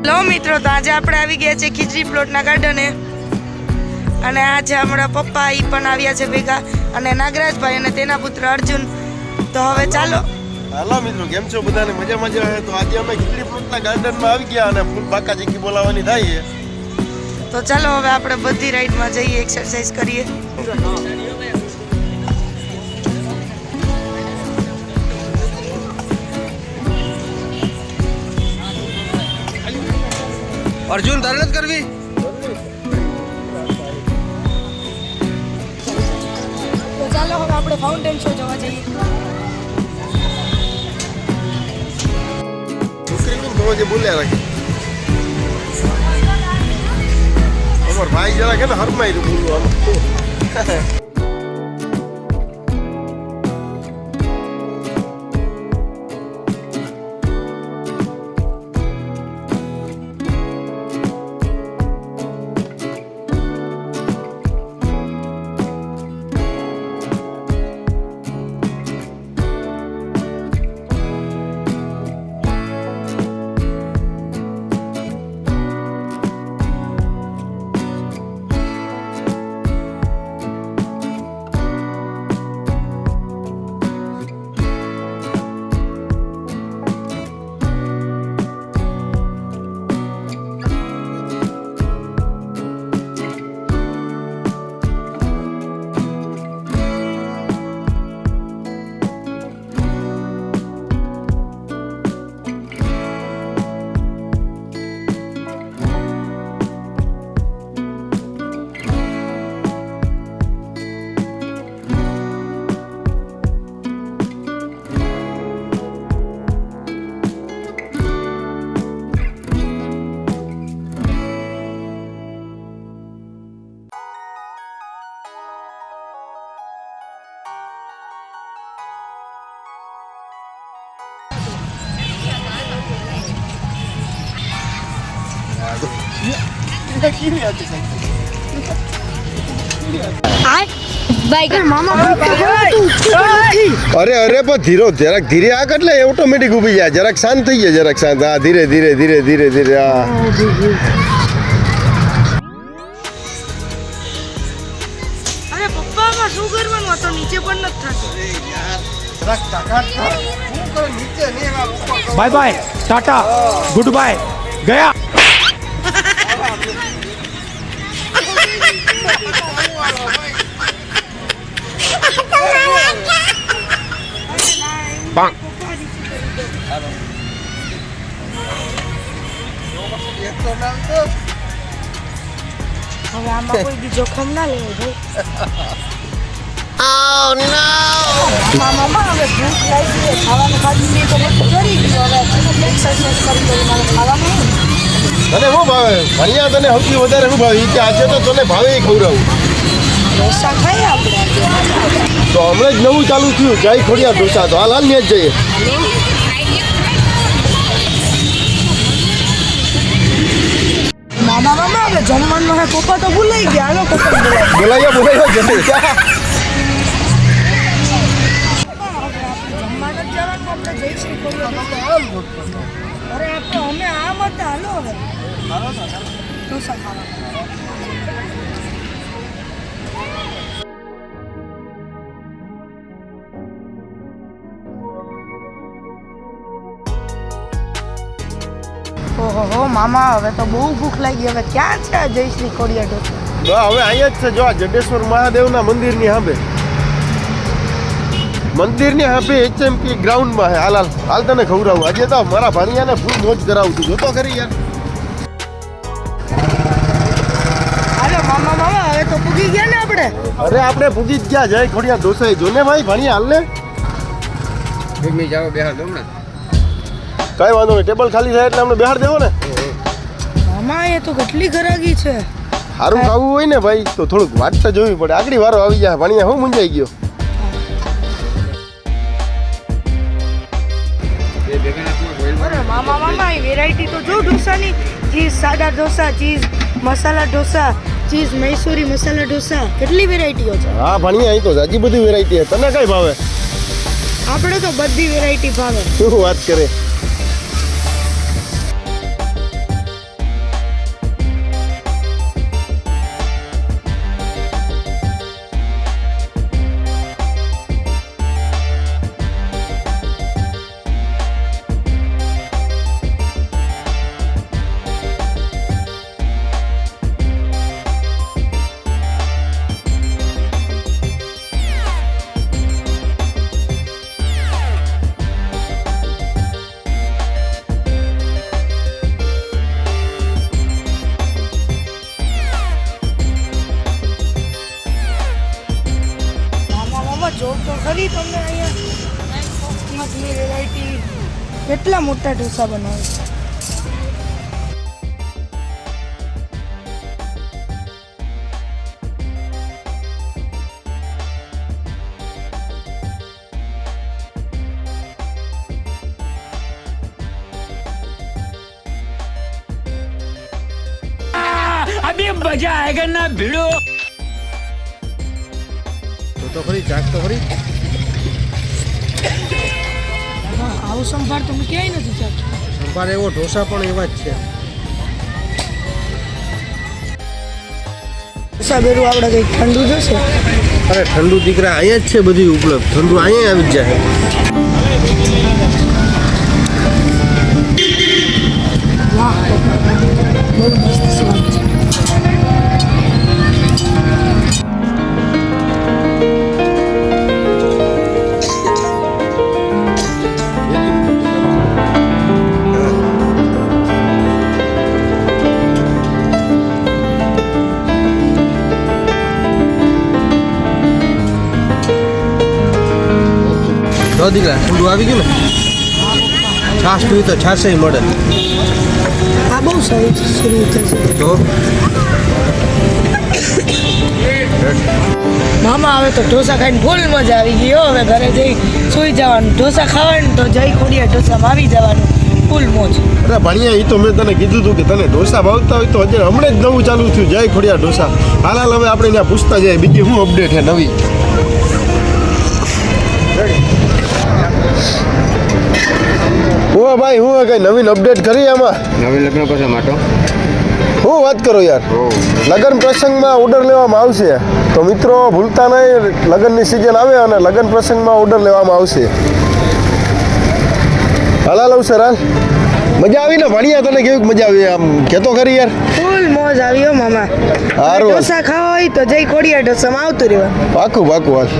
Hello મિત્રો, તો આજે આપણે આવી ગયા છે ખીચડી પ્લોટના ગાર્ડને અને આજે અમારા પપ્પા ઈ પણ આવ્યા છે ભેગા અને નાગરાજભાઈ અને તેના પુત્ર અર્જુન. તો હવે ચાલો. હાલો મિત્રો, કેમ છો બધાને? મજા મજા હે. તો આજે અમે ખીચડી પ્લોટના ગાર્ડનમાં આવી ગયા અને ફૂલ બાકા ચીકી બોલાવવાની થાય છે. તો ચાલો હવે આપણે બધી રાઈડમાં જઈએ, એક્સરસાઇઝ કરીએ. અર્જુન તારે નથી કરવી? તો ચાલો હવે આપણે ફાઉન્ટેન શો જોવા જઈએ. છોકરીનું જે બોલ્યા રાખે અમાર ભાઈ જરા કે ને હરમાઈ બોલવાનું. અરે અરે પણ ધીરો જરાક ધીરે આ એટલે ઓટોમેટિક ઊભી જાય. જરાક શાંત થઈ જાય, જરાક શાંત. હા, ધીરે ધીરે ધીરે ધીરે ધીરે. હા, અરે પપ્પામાં શું કરવાનું હતો? નીચે પણ નથી થતું. Bye bye, Tata, good bye, ગયા. હવે આમાં કોઈ બી જોખમ ના લેવું ભાઈ. મામા હવે ભૂખ લાગી છે, ખાવાનું ખાધું નહીં તો બધું ચડી ગયું. હવે એક્સરસાઇઝ કરી મારે ખાવાનું. તને શું ભાવે ભણ્યા? તને સૌથી વધારે શું ભાવે? કે આજે તો તને ભાવે એ ખવડાવું. ઢોસા ખાઈએ આપણે. તો હમણાં જ નવું ચાલુ થયું જય ખોડિયા ઢોસા. તો હાલ હાલ ને જ જઈએ. મામા હવે જમવાનું હે. પપ્પા તો ભૂલાઈ ગયા. હાલો પપ્પા બોલાયો જલ્દી. જમવાનું જ જવાનું. આપણે જઈશું અરે આપણે અમે આમ હતા. હાલો હવે ઢોસા ખાવા. ઓહો મામા, હવે તો બહુ ભૂખ લાગી. હવે ક્યાં છે આ જયશ્રી ખોડિયા ઢોસા? હવે અહીંયા જ છે. જો આ જડેશ્વર મહાદેવના મંદિરની સામે, મંદિરની સામે HMP ગ્રાઉન્ડમાં છે. હાલ હાલ હાલ તને ખવડાવું. આજે તો મારા ભાણિયાને ફૂલ મોજ કરાવું છું. જોતો ખરી યાર. હાલો મામા હવે તો પૂગી ગયા ને આપણે. અરે આપણે પૂગી જ ગયા. જય ખોડિયા ઢોસા. જોને ભાઈ ભાણિયા હાલ ને. બેહાર દઉં ને. કઈ વાંધો નહીં. ટેબલ ખાલી થાય એટલે અમને બેહાર દેવો ને. મામા એ તો કેટલી ગરાગી છે. સારું ખાવું હોય ને ભાઈ તો થોડુંક વાટ તો જોવી પડે. આગળ વારો આવી જાય. ભાણિયા હું મૂંઝાઈ ગયો. અરે મામા એ વેરાયટી તો જો ઢોસાની. ચીઝ સાદા ઢોસા, ચીઝ મસાલા ઢોસા, ચીઝ મૈસૂરી મસાલા ઢોસા, કેટલી વેરાયટીઓ છે. હા ભણ્યા અહીં તો હજી બધી વેરાયટી છે. તને કઈ ભાવે? આપણે તો બધી વેરાયટી ભાવે. શું વાત કરે. લાગી તમને અહીંયા વેરાયટી કેટલા મોટા ઢોસા બનાવે છે. अभी मजा आएगा ना भिड़ो. તો ખરી ચાક તો ખરી. આવું સંભાર તમે ક્યાંય નથી ચાખ્યું. સંભાર એવો ઢોસા પણ એવા જ છે. ઢોસા બેરું આપણે કંઈક ઠંડુ જશે. અરે ઠંડુ દીકરા અહીંયા જ છે બધું ઉપલબ્ધ. ઠંડુ અહીંયા આવી જ જાય. વાહ બહુ મસ્ત સ્વાદ છે. તો દીકરા ઠંડુ આવી ગયું ને. છાશ પીવી તો છાશે મળે. આ બહુ સારી શરૂ થશે. તો મામા હવે તો ઢોસા ખાઈને ફૂલ મજા આવી ગઈ હો. હવે ઘરે જઈ સૂઈ જવાનું. ઢોસા ખાવાનું તો જઈ ખોડિયા ઢોસામાં આવી જવાનું. ફૂલ મોજ. અરે ભણિયા એ તો મેં તને કીધું હતું કે તને ઢોસા ભાવતા હોય તો હજી હમણાં જ નવું ચાલુ થયું જય ખોડિયા ઢોસા. હાલ હવે આપણે ત્યાં પૂછતા જાય બીજી શું અપડેટ છે નવી. હું ભાઈ હું કઈ નવીન અપડેટ કરી આમાં. નવી લગ્ન પછી માટો. હું વાત કરો યાર. લગ્ન પ્રસંગમાં ઓર્ડર લેવામાં આવશે તો મિત્રો ભૂલતા નહીં. લગ્નની સિઝન આવે અને લગ્ન પ્રસંગમાં ઓર્ડર લેવામાં આવશે. હાલ લઉં સર હાલ. મજા આવી ને ભણિયા તને કેવી મજા આવી આમ કહેતો ખરી યાર. ફૂલ મોજ આવી હો મામા. હારું. ઢોસા ખાવા હોય તો જઈ ખોડિયા ઢોસામાં આવતું રહેવાનું. પાકું પાકું હાલ.